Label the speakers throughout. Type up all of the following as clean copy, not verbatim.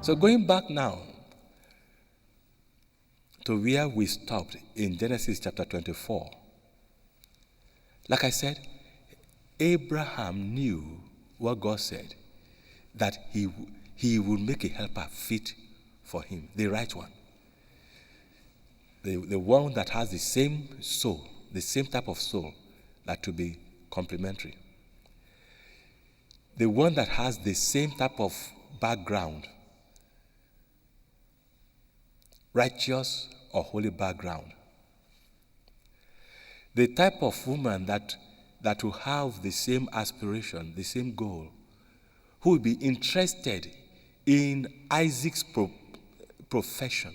Speaker 1: So going back now to where we stopped in Genesis chapter 24, like I said, Abraham knew what God said, that he would make a helper fit for him, the right one. The one that has the same soul, the same type of soul, that to be complementary. The one that has the same type of background, righteous or holy background. The type of woman that will have the same aspiration, the same goal, who will be interested in Isaac's profession,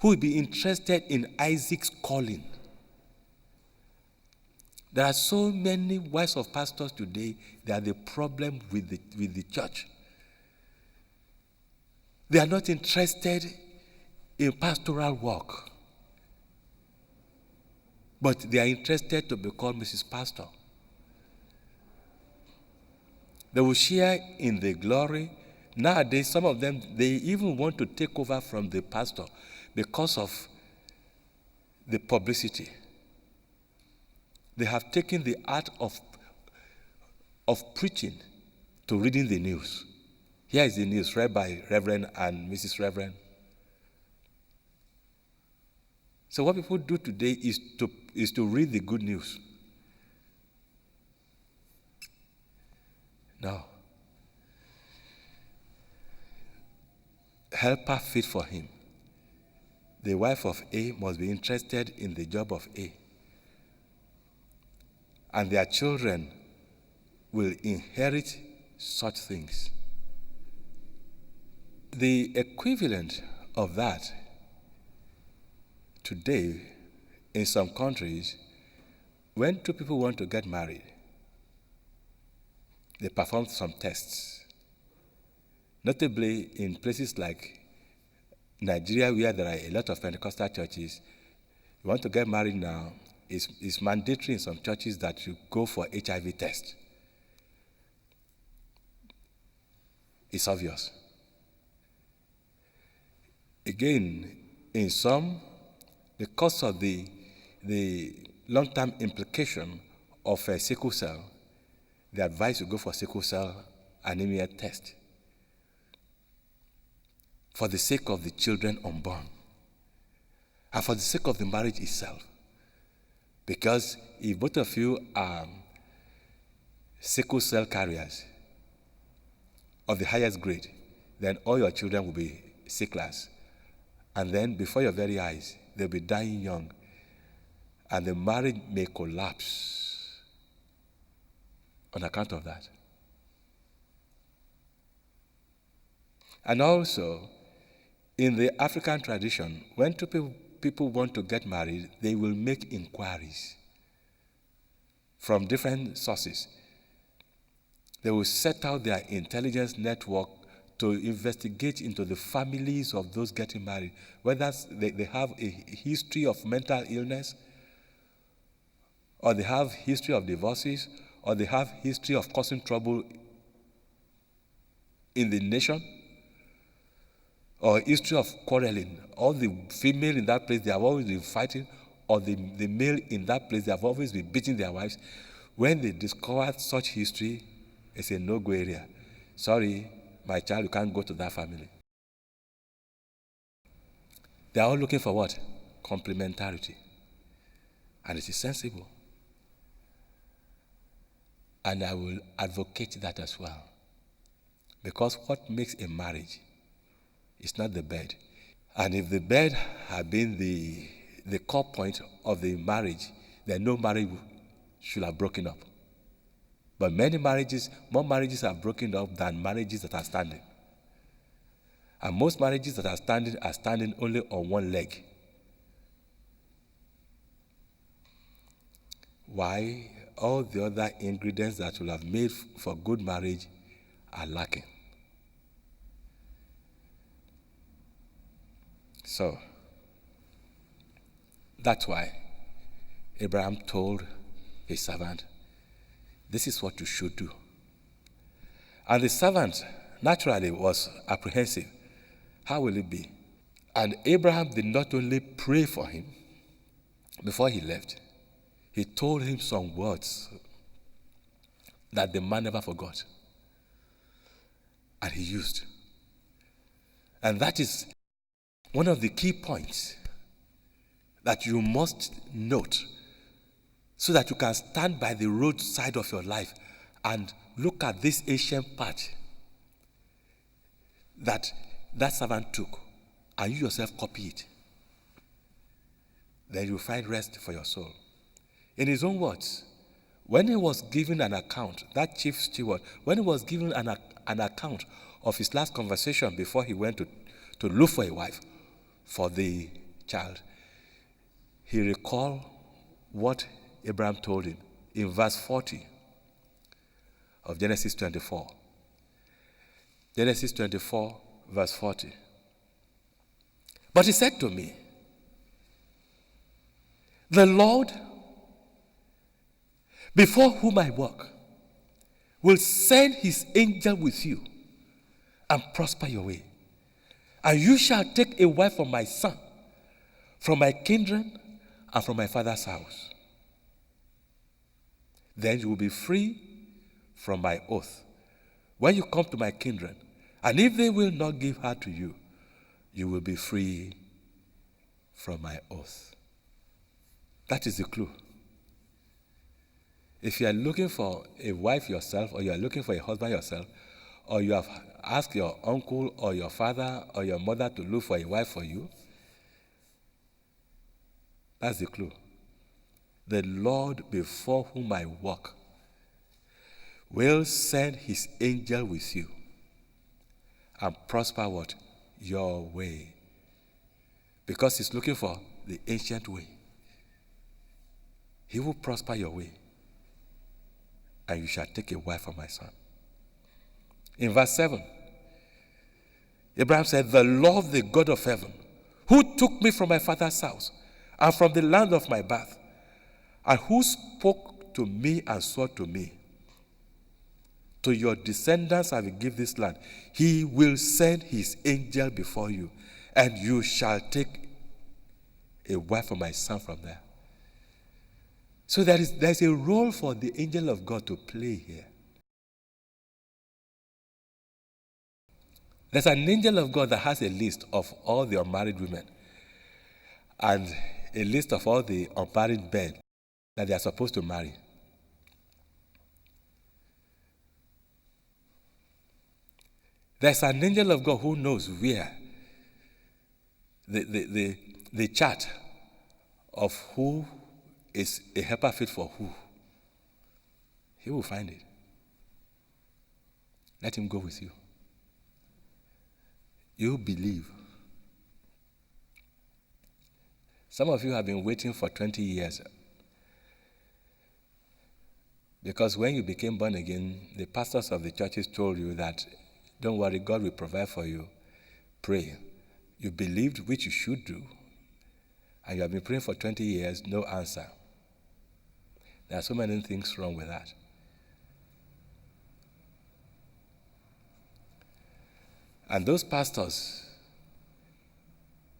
Speaker 1: who will be interested in Isaac's calling. There are so many wives of pastors today that are the problem with the church. They are not interested in pastoral work, but they are interested to become Mrs. Pastor. They will share in the glory. Nowadays, some of them, they even want to take over from the pastor because of the publicity. They have taken the art of preaching to reading the news. Here is the news read by Reverend and Mrs. Reverend. So what people do today is to read the good news. No. Helper fit for him. The wife of A must be interested in the job of A. And their children will inherit such things. The equivalent of that today in some countries, when two people want to get married, they perform some tests. Notably in places like Nigeria, where there are a lot of Pentecostal churches, you want to get married now, it's mandatory in some churches that you go for HIV test. It's obvious. Again, in some, because of the long-term implication of a sickle cell, they advise you go for sickle cell anemia test for the sake of the children unborn and for the sake of the marriage itself. Because if both of you are sickle cell carriers of the highest grade, then all your children will be sicklers. And then before your very eyes, they'll be dying young. And the marriage may collapse on account of that. And also, in the African tradition, when two people want to get married, they will make inquiries from different sources. They will set out their intelligence network to investigate into the families of those getting married, whether they have a history of mental illness, or they have history of divorces, or they have history of causing trouble in the nation, or history of quarreling. All the female in that place, they have always been fighting, or the male in that place, they have always been beating their wives. When they discover such history, it's a no-go area. Sorry, my child, you can't go to that family. They are all looking for what? Complementarity. And it is sensible. And I will advocate that as well. Because what makes a marriage is not the bed. And if the bed had been the core point of the marriage, then no marriage should have broken up. But more marriages are broken up than marriages that are standing. And most marriages that are standing only on one leg. Why? All the other ingredients that will have made for good marriage are lacking. So, that's why Abraham told his servant, this is what you should do. And the servant naturally was apprehensive How will it be? And Abraham did not only pray for him before he left, he told him some words that the man never forgot. And he used. And that is one of the key points that you must note so that you can stand by the roadside of your life and look at this ancient path that servant took, and you yourself copy it. Then you find rest for your soul. In his own words, when he was given an account, that chief steward, when he was given an account of his last conversation before he went to look for a wife for the child, he recalled what Abraham told him in verse 40 of Genesis 24. Genesis 24, verse 40. But he said to me, the Lord, before whom I walk, will send his angel with you and prosper your way. And you shall take a wife for my son, from my kindred and from my father's house. Then you will be free from my oath when you come to my kindred. And if they will not give her to you, you will be free from my oath. That is the clue. If you are looking for a wife yourself, or you are looking for a husband yourself, or you have asked your uncle or your father or your mother to look for a wife for you, that's the clue. The Lord before whom I walk will send his angel with you and prosper what? Your way. Because he's looking for the ancient way. He will prosper your way, and you shall take a wife for my son. In verse 7, Abraham said, the Lord, the God of heaven, who took me from my father's house and from the land of my birth, and who spoke to me and swore to me, to your descendants I will give this land. He will send his angel before you, and you shall take a wife for my son from there. So there's a role for the angel of God to play here. There's an angel of God that has a list of all the unmarried women and a list of all the unmarried men that they are supposed to marry. There's an angel of God who knows where the chart of who is a helper fit for who. He will find it. Let him go with you. You believe. Some of you have been waiting for 20 years. Because when you became born again, the pastors of the churches told you that, don't worry, God will provide for you. Pray. You believed, which you should do, and you have been praying for 20 years, no answer. There are so many things wrong with that. And those pastors,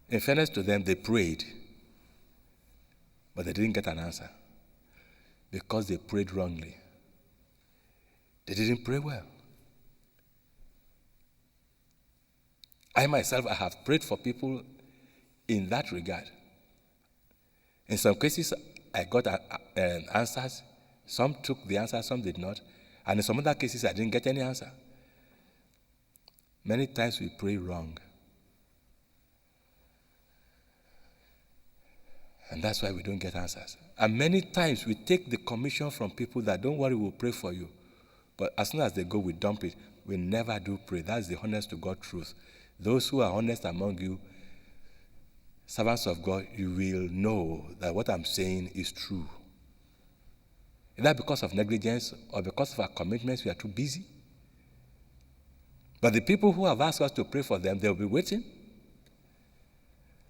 Speaker 1: in fairness to them, they prayed, but they didn't get an answer because they prayed wrongly. They didn't pray well. I myself, I have prayed for people in that regard. In some cases, I got answers. Some took the answer, some did not. And in some other cases, I didn't get any answer. Many times we pray wrong. And that's why we don't get answers. And many times we take the commission from people that, don't worry, we'll pray for you. But as soon as they go, we dump it. We never do pray. That's the honest to God truth. Those who are honest among you, servants of God, you will know that what I'm saying is true. Either because of negligence or because of our commitments, we are too busy. But the people who have asked us to pray for them, they'll be waiting.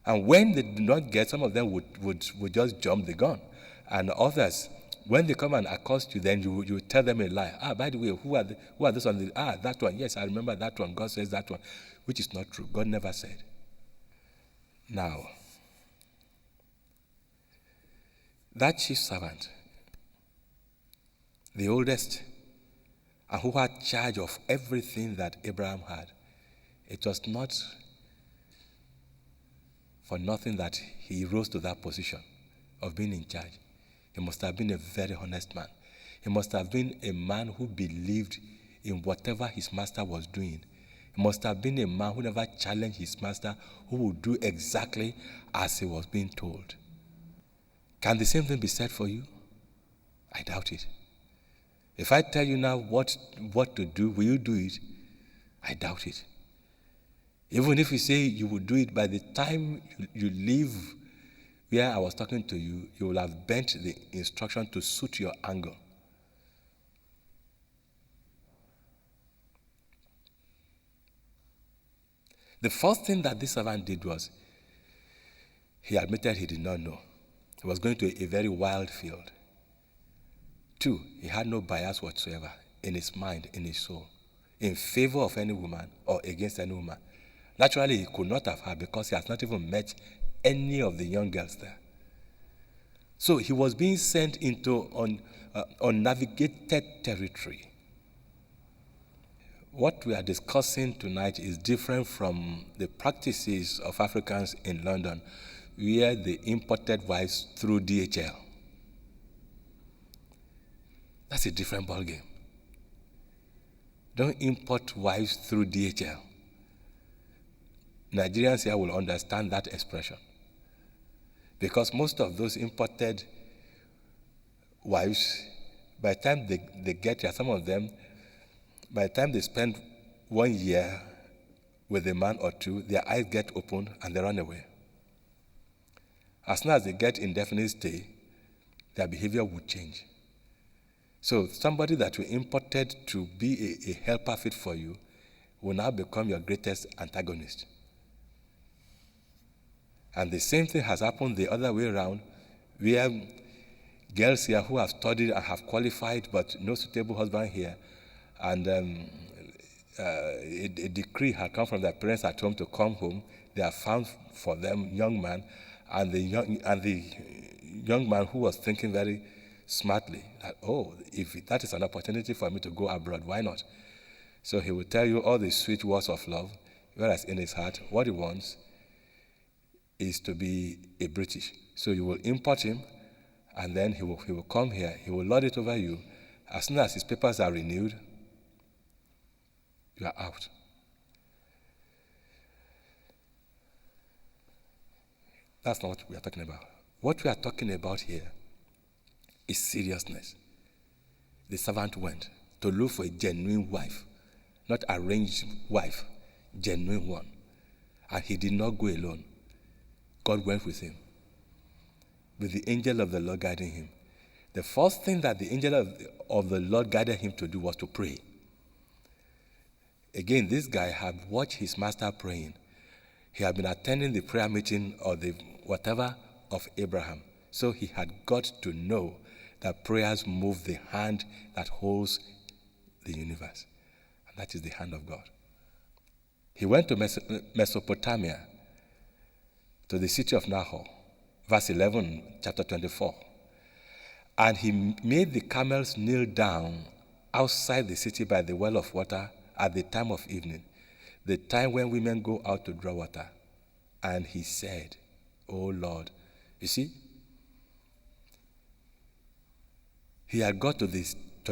Speaker 1: And when they do not get, some of them would just jump the gun. And others When they come and accost you, then you tell them a lie. By the way, who are those on the, that one. Yes, I remember that one. God says that one, which is not true. God never said. Now, that chief servant, the oldest, and who had charge of everything that Abraham had, it was not for nothing that he rose to that position of being in charge. He must have been a very honest man. He must have been a man who believed in whatever his master was doing. He must have been a man who never challenged his master, who would do exactly as he was being told. Can the same thing be said for you? I doubt it. If I tell you now what to do, will you do it? I doubt it. Even if you say you will do it, by the time you leave where I was talking to you, you will have bent the instruction to suit your angle. The first thing that this servant did was he admitted he did not know. He was going to a very wild field. 2, he had no bias whatsoever in his mind, in his soul, in favor of any woman or against any woman. Naturally, he could not have had, because he has not even met any of the young girls there. So he was being sent into unnavigated territory. What we are discussing tonight is different from the practices of Africans in London, where they imported wives through DHL. That's a different ballgame. Don't import wives through DHL. Nigerians here will understand that expression, because most of those imported wives, by the time they get here, some of them, by the time they spend 1 year with a man or two, their eyes get opened and they run away. As soon as they get indefinite stay, their behavior would change. So somebody that you imported to be a helper fit for you will now become your greatest antagonist. And the same thing has happened the other way around, where girls here who have studied and have qualified but no suitable husband here, and a decree had come from their parents at home to come home. They have found for them young man, and the young man who was thinking very smartly that, if that is an opportunity for me to go abroad, why not? So he will tell you all the sweet words of love, whereas in his heart, what he wants is to be a British. So you will import him, and then he will come here. He will lord it over you. As soon as his papers are renewed, you are out. That's not what we are talking about. What we are talking about here is seriousness. The servant went to look for a genuine wife, not arranged wife, genuine one. And he did not go alone. God went with him, with the angel of the Lord guiding him. The first thing that the angel of the Lord guided him to do was to pray. Again, this guy had watched his master praying. He had been attending the prayer meeting or the whatever of Abraham. So he had got to know that prayers move the hand that holds the universe. And that is the hand of God. He went to Mesopotamia, to the city of Nahor, verse 11, chapter 24. And he made the camels kneel down outside the city by the well of water at the time of evening, the time when women go out to draw water. And he said, "O Lord," you see, he had got to the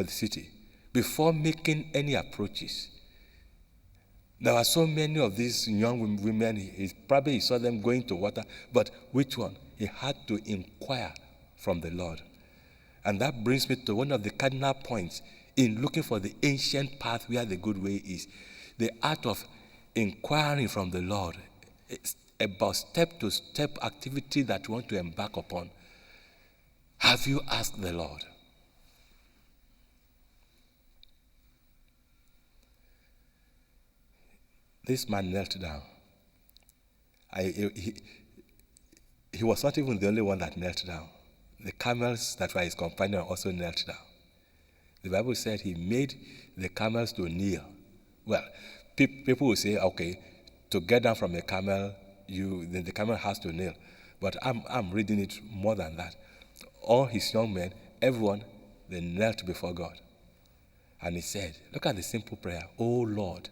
Speaker 1: city before making any approaches. There were so many of these young women, he saw them going to water, but which one? He had to inquire from the Lord. And that brings me to one of the cardinal points in looking for the ancient path where the good way is. The art of inquiring from the Lord. It's about step-to-step activity that you want to embark upon. Have you asked the Lord? This man knelt down. He was not even the only one that knelt down. the camels that were his companion also knelt down. The Bible said he made the camels to kneel. Well, people will say, okay, to get down from a camel, the camel has to kneel. But I'm reading it more than that. All his young men, everyone, they knelt before God. And he said, look at the simple prayer, "O Lord,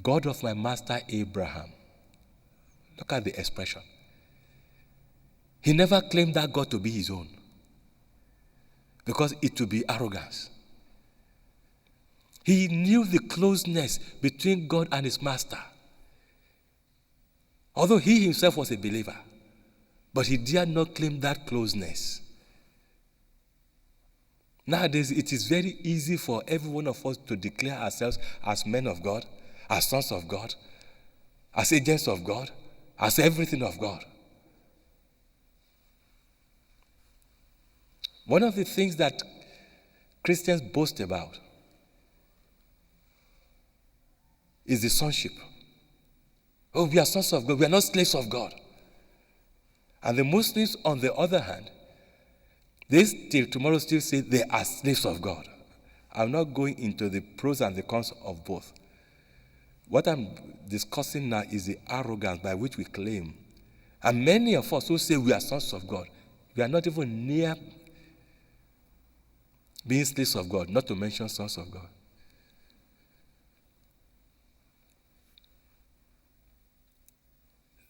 Speaker 1: God of my master Abraham." Look at the expression. He never claimed that God to be his own, because it would be arrogance. He knew the closeness between God and his master. Although he himself was a believer, but he dared not claim that closeness. Nowadays, it is very easy for every one of us to declare ourselves as men of God, as sons of God, as agents of God, as everything of God. One of the things that Christians boast about is the sonship. Oh, we are sons of God. We are not slaves of God. And the Muslims, on the other hand, they still, tomorrow still say they are slaves of God. I'm not going into the pros and the cons of both. What I'm discussing now is the arrogance by which we claim. And many of us who say we are sons of God, we are not even near being slaves of God, not to mention sons of God.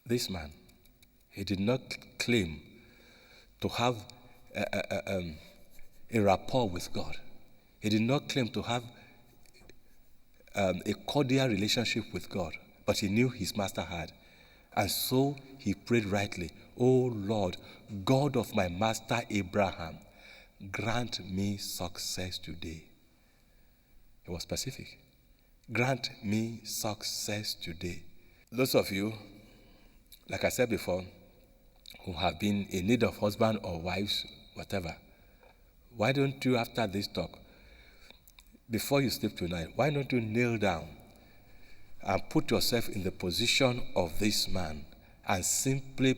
Speaker 1: This man, he did not claim to have a rapport with God. He did not claim to have a cordial relationship with God, but he knew his master had. And so he prayed rightly, "O Lord, God of my master Abraham, grant me success today." He was specific. Grant me success today. Those of you, like I said before, who have been in need of husband or wives, whatever, why don't you, after this talk, before you sleep tonight, why don't you kneel down and put yourself in the position of this man and simply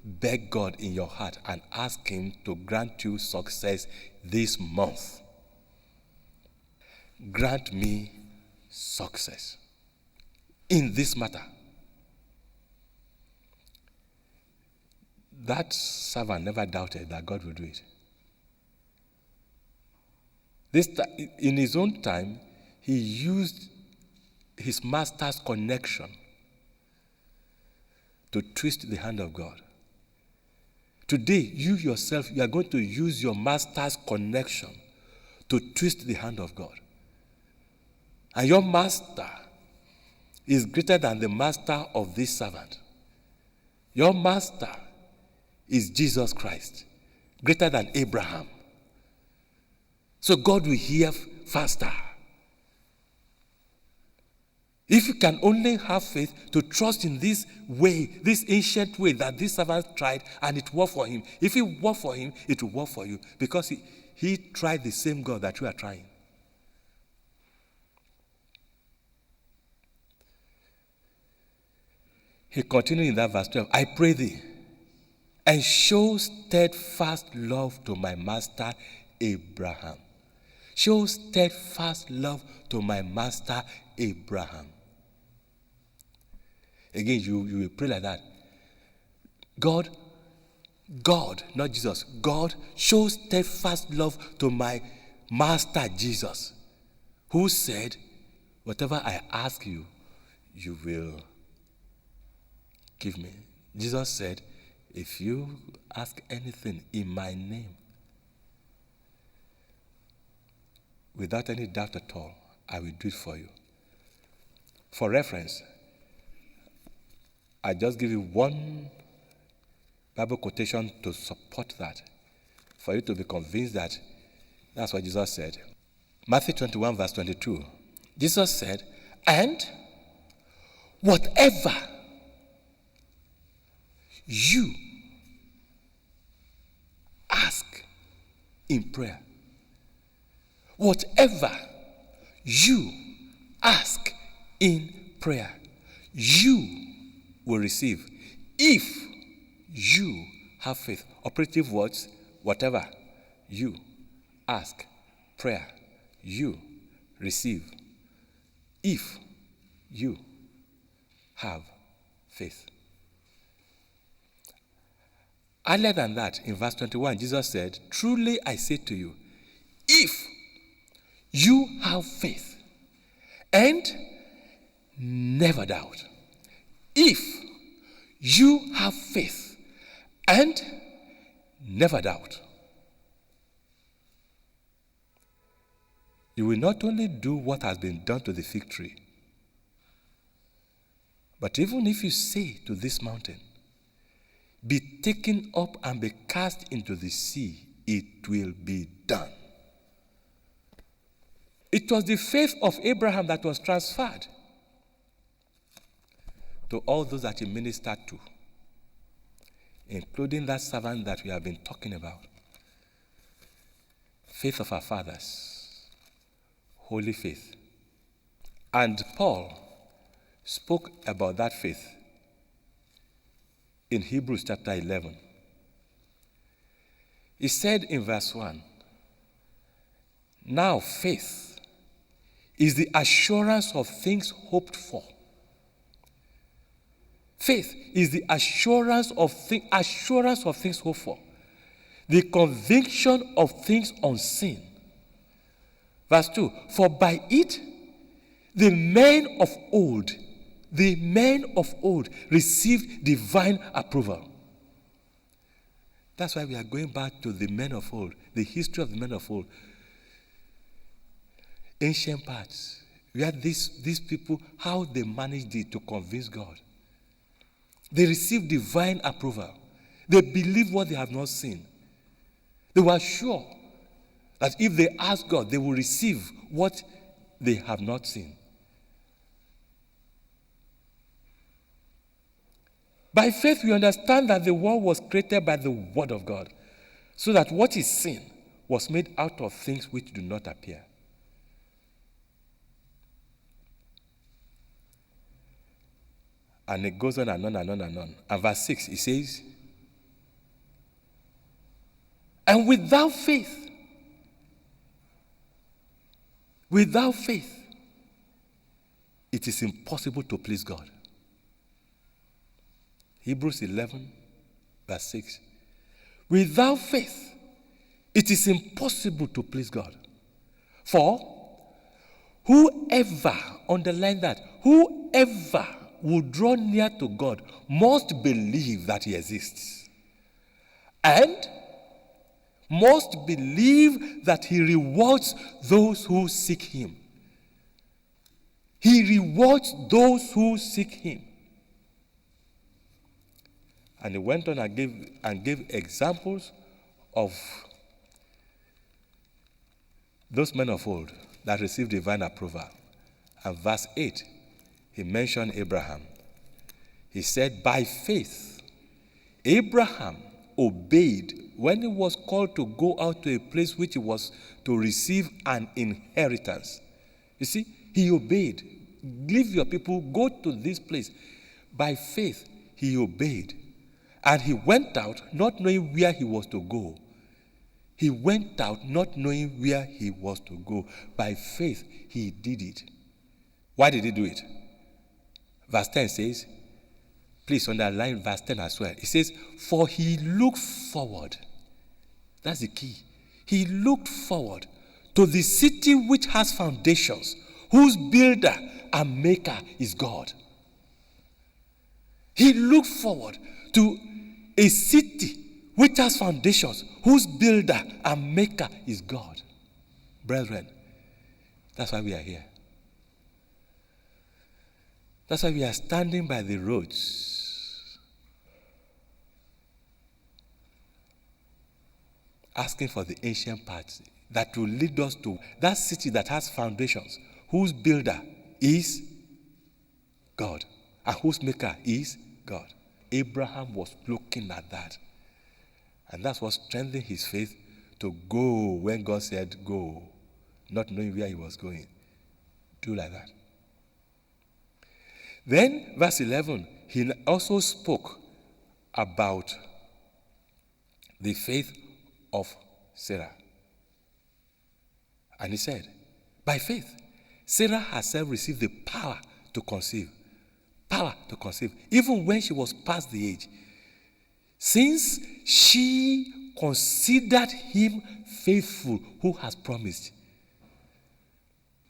Speaker 1: beg God in your heart and ask him to grant you success this month. Grant me success in this matter. That servant never doubted that God would do it. In his own time, he used his master's connection to twist the hand of God. Today, you yourself, you are going to use your master's connection to twist the hand of God. And your master is greater than the master of this servant. Your master is Jesus Christ, greater than Abraham. So God will hear faster. If you can only have faith to trust in this way, this ancient way that this servant tried, and it worked for him. If it worked for him, it will work for you, because he tried the same God that you are trying. He continued in that verse 12, "I pray thee, and show steadfast love to my master Abraham." Show steadfast love to my master Abraham. Again, you will pray like that. God, not Jesus. God, show steadfast love to my master Jesus, who said, "Whatever I ask you, you will give me." Jesus said, "If you ask anything in my name, without any doubt at all, I will do it for you." For reference, I just give you one Bible quotation to support that, for you to be convinced that that's what Jesus said. Matthew 21, verse 22. Jesus said, "And whatever you ask in prayer, whatever you ask in prayer, you will receive if you have faith. Operative words, whatever you ask, prayer, you receive. If you have faith. Earlier than that, in verse 21, Jesus said, truly I say to you, if you have faith and never doubt, if you have faith and never doubt, you will not only do what has been done to the fig tree, but even if you say to this mountain, be taken up and be cast into the sea, it will be done. It was the faith of Abraham that was transferred to all those that he ministered to, including that servant that we have been talking about. Faith of our fathers, holy faith. And Paul spoke about that faith in Hebrews chapter 11. He said in verse 1, now faith is the assurance of things hoped for. Faith is the assurance of things hoped for. The conviction of things unseen. Verse 2, for by it the men of old received divine approval. That's why we are going back to the men of old, the history of the men of old. Ancient parts, where these people, how they managed it to convince God. They received divine approval. They believed what they have not seen. They were sure that if they ask God, they will receive what they have not seen. By faith, we understand that the world was created by the word of God, so that what is seen was made out of things which do not appear. And it goes on and on and on and on. And verse 6, it says, and without faith, it is impossible to please God. Hebrews 11, verse 6. Without faith, it is impossible to please God. For whoever, underline that, whoever will draw near to God must believe that he exists. And must believe that he rewards those who seek him. He rewards those who seek him. And he went on and gave examples of those men of old that received divine approval. And verse 8, he mentioned Abraham. He said, by faith, Abraham obeyed when he was called to go out to a place which he was to receive an inheritance. You see, he obeyed. Leave your people, go to this place. By faith, he obeyed. And he went out not knowing where he was to go. He went out not knowing where he was to go. By faith, he did it. Why did he do it? Verse 10 says, please underline verse 10 as well. It says, for he looked forward. That's the key. He looked forward to the city which has foundations, whose builder and maker is God. He looked forward to a city which has foundations, whose builder and maker is God. Brethren, that's why we are here. That's why we are standing by the roads, asking for the ancient paths that will lead us to that city that has foundations, whose builder is God, and whose maker is God. Abraham was looking at that. And that's what strengthened his faith to go when God said go, not knowing where he was going. Do like that. Then, verse 11, he also spoke about The faith of Sarah. And he said, by faith, Sarah herself received the power to conceive. Power to conceive, even when she was past the age. Since she considered him faithful who has promised.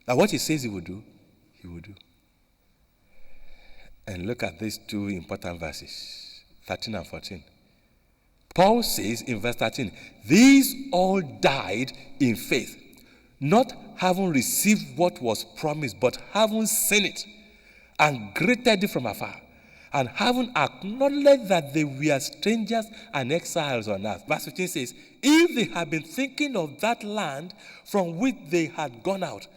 Speaker 1: Now what he says he will do, he will do. And look at these two important verses, 13 and 14. Paul says in verse 13, these all died in faith, not having received what was promised, but having seen it and greeted it from afar, and having acknowledged that they were strangers and exiles on earth. Verse 15 says, if they had been thinking of that land from which they had gone out,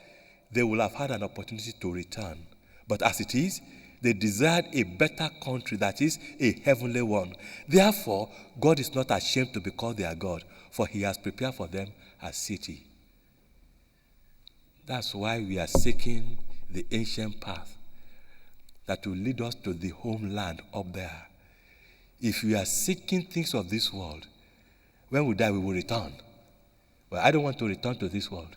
Speaker 1: they would have had an opportunity to return. But as it is, they desired a better country, that is, a heavenly one. Therefore, God is not ashamed to be called their God, for he has prepared for them a city. That's why we are seeking the ancient path that will lead us to the homeland up there. If we are seeking things of this world, when we die, we will return. Well, I don't want to return to this world.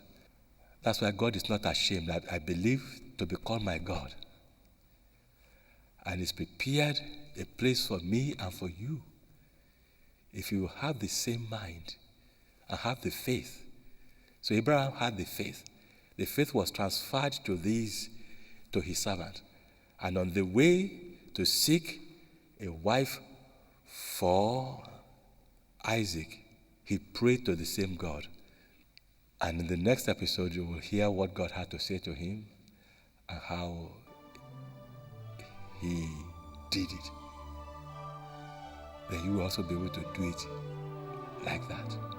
Speaker 1: That's why God is not ashamed that I believe to be called my God. And he's prepared a place for me and for you. If you have the same mind and have the faith. So Abraham had the faith. The faith was transferred to his servant. And on the way to seek a wife for Isaac, he prayed to the same God. And in the next episode, you will hear what God had to say to him and how he did it. Then you will also be able to do it like that.